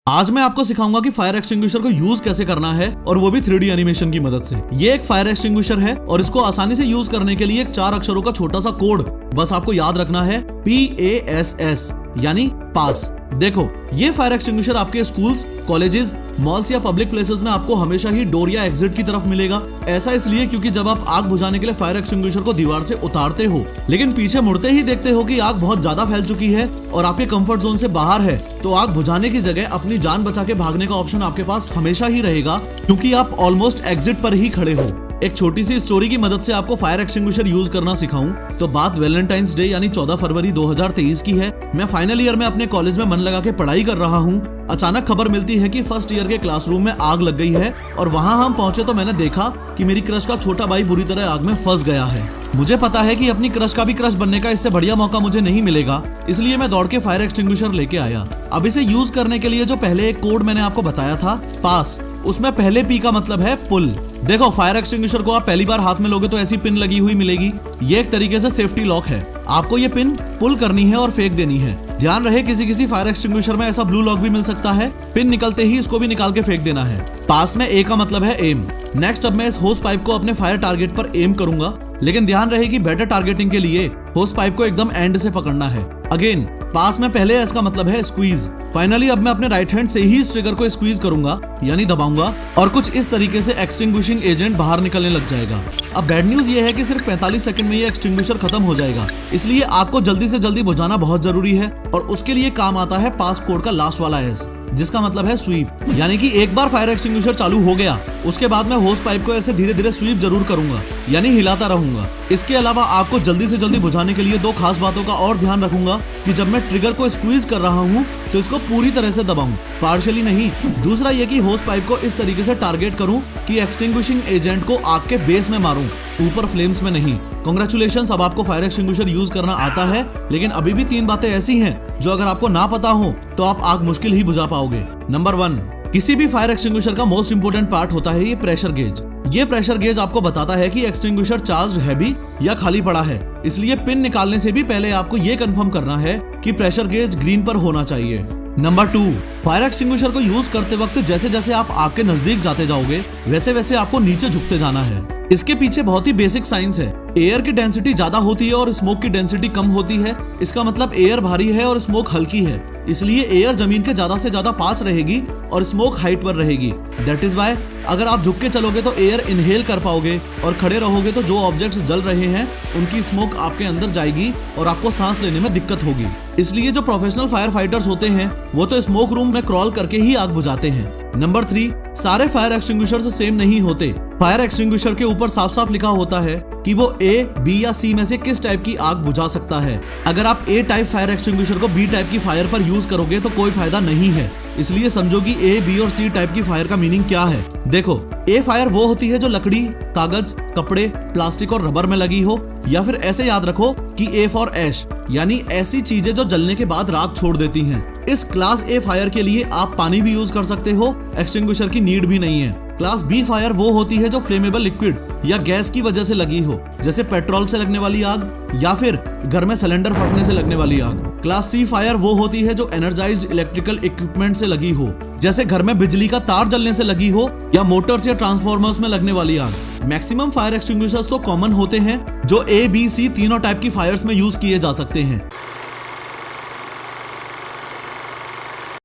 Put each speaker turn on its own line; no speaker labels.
आज मैं आपको सिखाऊंगा कि फायर एक्सटिंग्विशर को यूज कैसे करना है और वो भी 3D एनिमेशन की मदद से। ये एक फायर एक्सटिंग्विशर है और इसको आसानी से यूज करने के लिए एक 4 अक्षरों का छोटा सा कोड बस आपको याद रखना है, PASS यानी पास। देखो, ये फायर एक्सटिंग्विशर आपके स्कूल्स, कॉलेजेस, मॉल्स या पब्लिक प्लेसेस में आपको हमेशा ही डोर या एग्जिट की तरफ मिलेगा। ऐसा इसलिए क्योंकि जब आप आग बुझाने के लिए फायर एक्सटिंग्विशर को दीवार से उतारते हो लेकिन पीछे मुड़ते ही देखते हो कि आग बहुत ज्यादा फैल चुकी है और आपके कंफर्ट जोन से बाहर है, तो आग बुझाने की जगह अपनी जान बचा के भागने का ऑप्शन आपके पास हमेशा ही रहेगा, क्योंकि आप ऑलमोस्ट एग्जिट पर ही खड़े हो। एक छोटी सी स्टोरी की मदद से आपको फायर एक्सटिंग्विशर यूज करना सिखाऊं तो बात वैलेंटाइंस डे यानी 14 फरवरी 2023 की है। मैं फाइनल ईयर में अपने कॉलेज में मन लगा के पढ़ाई कर रहा हूं। अचानक खबर मिलती है कि फर्स्ट ईयर के क्लासरूम में आग लग गई है और वहां हम पहुंचे तो मैंने देखा कि मेरी क्रश का छोटा भाई बुरी तरह आग में फंस गया है। मुझे पता है कि अपनी क्रश का भी क्रश बनने का इससे बढ़िया मौका मुझे नहीं मिलेगा, इसलिए मैं दौड़ के फायर एक्सटिंग्विशर लेके आया। अब इसे यूज करने के लिए जो पहले एक कोड मैंने आपको बताया था, पास, उसमें पहले P का मतलब है पुल। देखो, फायर एक्सटिंग्विशर को आप पहली बार हाथ में लोगे तो ऐसी पिन लगी हुई मिलेगी। ये एक तरीके से सेफ्टी लॉक है। आपको ये पिन पुल करनी है और फेंक देनी है। ध्यान रहे, किसी फायर एक्सटिंग्विशर में ऐसा ब्लू लॉक भी मिल सकता है। पिन निकलते ही इसको भी निकाल के फेंक देना है। पास में A का मतलब है एम। नेक्स्ट, अब मैं इस होस पाइप को अपने फायर टारगेट पर एम करूंगा, लेकिन ध्यान रहे कि बेटर टारगेटिंग के लिए होस पाइप को एकदम एंड से पकड़ना है। अगेन, पास में पहले S का मतलब है स्क्वीज। फाइनली अब मैं अपने राइट हैंड से ही इस ट्रिगर को स्क्वीज करूंगा यानी दबाऊंगा और कुछ इस तरीके से एक्सटिंग्विशिंग एजेंट बाहर निकलने लग जाएगा। अब बैड न्यूज ये है कि सिर्फ 45 सेकंड में ये एक्सटिंग्विशर खत्म हो जाएगा, इसलिए आपको जल्दी से जल्दी बुझाना बहुत जरूरी है और उसके लिए काम आता है पास कोड का लास्ट वाला S, जिसका मतलब है स्वीप। यानी कि एक बार फायर एक्सटिंग्विशर चालू हो गया उसके बाद मैं होस पाइप को ऐसे धीरे धीरे स्वीप जरूर करूंगा यानी हिलाता रहूंगा। इसके अलावा आग को जल्दी से जल्दी बुझाने के लिए 2 खास बातों का और ध्यान रखूंगा कि जब मैं ट्रिगर को स्क्वीज कर रहा हूं तो इसको पूरी तरह से दबाऊं, पार्शियली नहीं। दूसरा ये कि होस पाइप को इस तरीके से टारगेट करूं कि एक्सटिंग्विशिंग एजेंट को आग के बेस में मारूं, ऊपर फ्लेम्स में नहीं। कांग्रेचुलेशंस, अब आपको फायर एक्सटिंग्विशर यूज करना आता है, लेकिन अभी भी 3 बातें ऐसी हैं जो अगर आपको ना पता हो तो आप आग मुश्किल ही बुझा पाओगे। नंबर 1, किसी भी फायर एक्सटिंग्विशर का मोस्ट इंपोर्टेंट पार्ट होता है ये प्रेशर गेज। ये प्रेशर गेज आपको बताता है कि एक्सटिंग्विशर चार्ज्ड है भी या खाली पड़ा है, इसलिए पिन निकालने से भी पहले आपको ये कंफर्म करना है कि प्रेशर गेज ग्रीन पर होना चाहिए। नंबर 2, फायर एक्सटिंग्विशर को यूज करते वक्त जैसे जैसे आप आग के नजदीक जाते जाओगे वैसे वैसे आपको नीचे झुकते जाना है। इसके पीछे बहुत ही बेसिक साइंस है। एयर की डेंसिटी ज्यादा होती है और स्मोक की डेंसिटी कम होती है। इसका मतलब एयर भारी है और स्मोक हल्की है, इसलिए एयर जमीन के ज्यादा से ज्यादा पास रहेगी और स्मोक हाइट पर रहेगी। दैट इज वाई अगर आप झुक के चलोगे तो एयर इनहेल कर पाओगे और खड़े रहोगे तो जो ऑब्जेक्ट्स जल रहे हैं उनकी स्मोक आपके अंदर जाएगी और आपको सांस लेने में दिक्कत होगी। इसलिए जो प्रोफेशनल फायर फाइटर्स होते हैं वो तो स्मोक रूम में क्रॉल करके ही आग बुझाते हैं। नंबर 3, सारे फायर एक्सटिंग्विशर सेम नहीं होते। फायर एक्सटिंग्विशर के ऊपर साफ साफ लिखा होता है कि वो A, B या C में से किस टाइप की आग बुझा सकता है। अगर आप A टाइप फायर एक्सटिंग्विशर को B टाइप की फायर पर यूज करोगे तो कोई फायदा नहीं है। इसलिए समझो कि A, B और C टाइप की फायर का मीनिंग क्या है। देखो, A फायर वो होती है जो लकड़ी, कागज, कपड़े, प्लास्टिक और रबर में लगी हो, या फिर ऐसे याद रखो कि A फॉर ऐश यानी ऐसी चीजें जो जलने के बाद राख छोड़ देती हैं। इस क्लास A फायर के लिए आप पानी भी यूज कर सकते हो, एक्सटिंग्विशर की नीड भी नहीं है। क्लास B फायर वो होती है जो फ्लेमेबल लिक्विड या गैस की वजह से लगी हो, जैसे पेट्रोल से लगने वाली आग या फिर घर में सिलेंडर फटने से लगने वाली आग। क्लास C फायर वो होती है जो एनर्जाइज्ड इलेक्ट्रिकल इक्विपमेंट से लगी हो, जैसे घर में बिजली का तार जलने से लगी हो या मोटर्स या ट्रांसफॉर्मर्स में लगने वाली आग। मैक्सिमम फायर एक्सटिंग्विशर्स तो कॉमन होते हैं जो A, B, C तीनों टाइप की फायर्स में यूज किए जा सकते हैं।